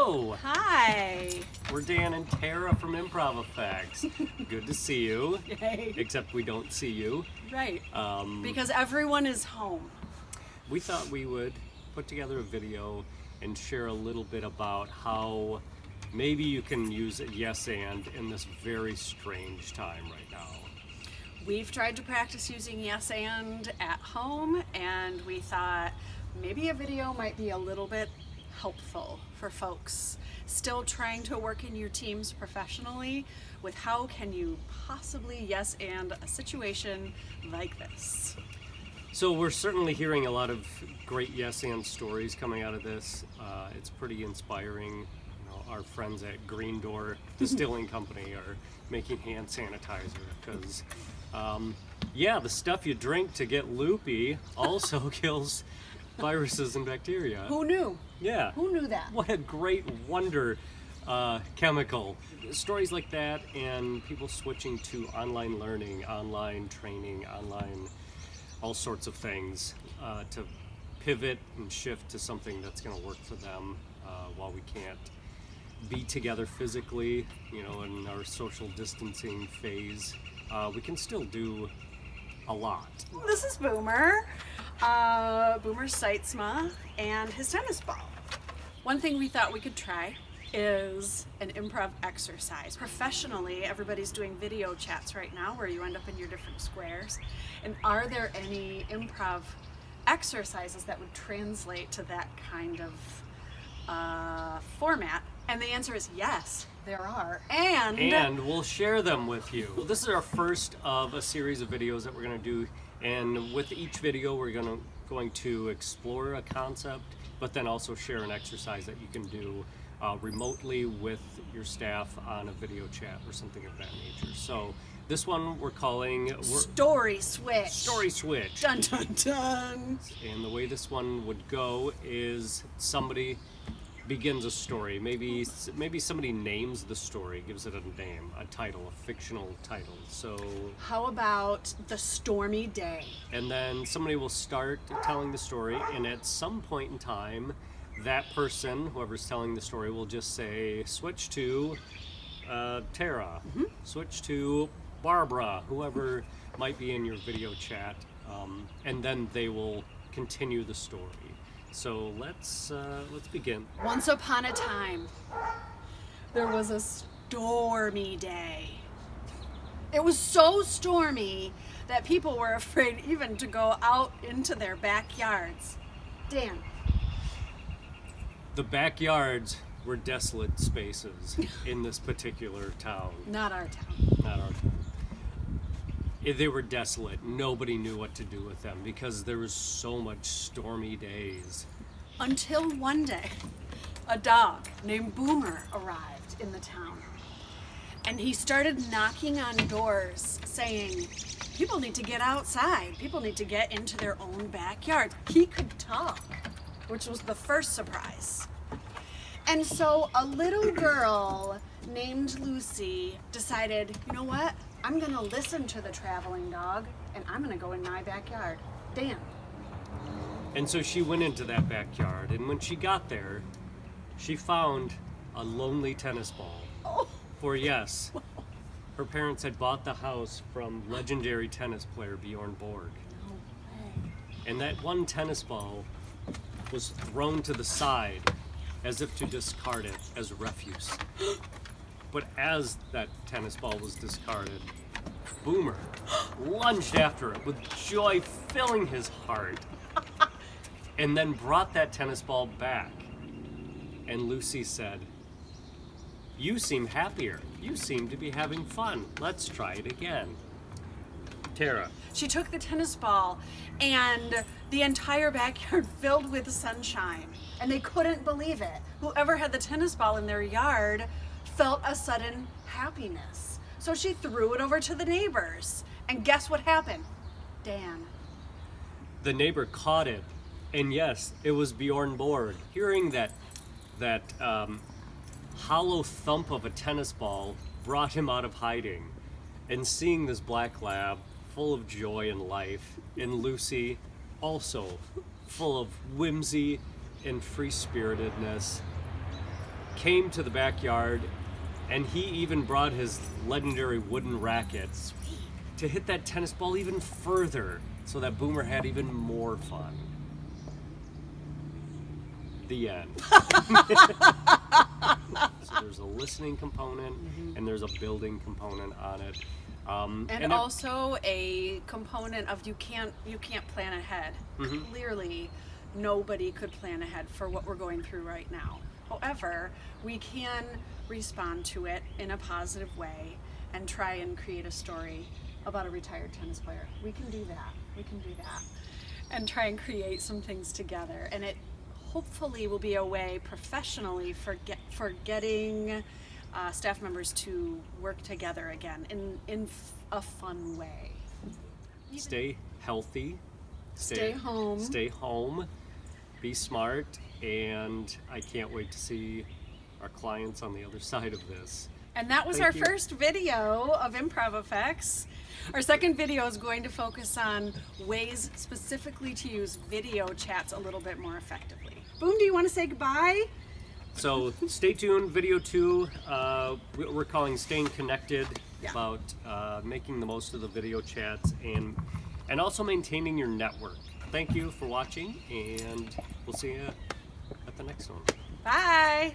Hello! Hi! We're Dan and Tara from Improv Effects. Good to see you. Yay. Except we don't see you. Right. Because everyone is home. We thought we would put together a video and share a little bit about how maybe you can use a yes and in this very strange time right now. We've tried to practice using yes and at home, and we thought maybe a video might be a little bit helpful for folks still trying to work in your teams professionally with how can you possibly yes and a situation like this. So we're certainly hearing a lot of great yes and stories coming out of this. It's pretty inspiring. You know, our friends at Green Door Distilling Company are making hand sanitizer because the stuff you drink to get loopy also kills viruses and bacteria. Who knew? Yeah. Who knew that? What a great wonder chemical. Stories like that and people switching to online learning, online training, online all sorts of things to pivot and shift to something that's going to work for them while we can't be together physically, you know, in our social distancing phase. We can still do a lot. This is Boomer. Boomer Seitzma and his tennis ball. One thing we thought we could try is an improv exercise. Professionally, everybody's doing video chats right now where you end up in your different squares. And are there any improv exercises that would translate to that kind of format? And the answer is yes, there are. And we'll share them with you. This is our first of a series of videos that we're going to do. And with each video, we're going to explore a concept, but then also share an exercise that you can do remotely with your staff on a video chat or something of that nature. So this one we're calling Story Switch. Story Switch. Dun dun dun. And the way this one would go is somebody begins a story. Maybe somebody names the story, gives it a name, a title, a fictional title. So how about The Stormy Day? And then somebody will start telling the story, and at some point in time, that person, whoever's telling the story, will just say, switch to Tara, switch to Barbara, whoever might be in your video chat, and then they will continue the story. So let's begin. Once upon a time, there was a stormy day. It was so stormy that people were afraid even to go out into their backyards. Dan. The backyards were desolate spaces in this particular town. Not our town. Not our town. They were desolate. Nobody knew what to do with them because there was so much stormy days. Until one day, a dog named Boomer arrived in the town. And he started knocking on doors saying, people need to get outside. People need to get into their own backyards. He could talk, which was the first surprise. And so a little girl named Lucy decided, you know what? I'm gonna listen to the traveling dog and I'm gonna go in my backyard. Dan. And so she went into that backyard, and when she got there, she found a lonely tennis ball. Oh. For yes, her parents had bought the house from legendary tennis player Bjorn Borg. No way. And that one tennis ball was thrown to the side as if to discard it as refuse. But as that tennis ball was discarded, Boomer lunged after it with joy filling his heart and then brought that tennis ball back. And Lucy said, "You seem happier. You seem to be having fun. Let's try it again." Tara. She took the tennis ball and the entire backyard filled with sunshine. And they couldn't believe it. Whoever had the tennis ball in their yard felt a sudden happiness. So she threw it over to the neighbors. And guess what happened? Dan. The neighbor caught it. And yes, it was Bjorn Borg. Hearing that hollow thump of a tennis ball brought him out of hiding. And seeing this black lab full of joy and life, and Lucy also full of whimsy and free-spiritedness, came to the backyard, and he even brought his legendary wooden rackets to hit that tennis ball even further, so that Boomer had even more fun. The end. So there's a listening component, and there's a building component on it. And also a component of you can't plan ahead. Clearly, nobody could plan ahead for what we're going through right now. However, we can respond to it in a positive way and try and create a story about a retired tennis player. We can do that. We can do that. And try and create some things together. And it hopefully will be a way professionally for getting staff members to work together again in a fun way. Stay healthy. Stay home. Stay home. Be smart. And I can't wait to see our clients on the other side of this. And that was Thank our you. first video of Improv Effects. Our second video is going to focus on ways specifically to use video chats a little bit more effectively. Boom, do you want to say goodbye? So stay tuned. Video 2, we're calling Staying Connected, Yeah. about making the most of the video chats and also maintaining your network. Thank you for watching, and we'll see you at the next one. Bye.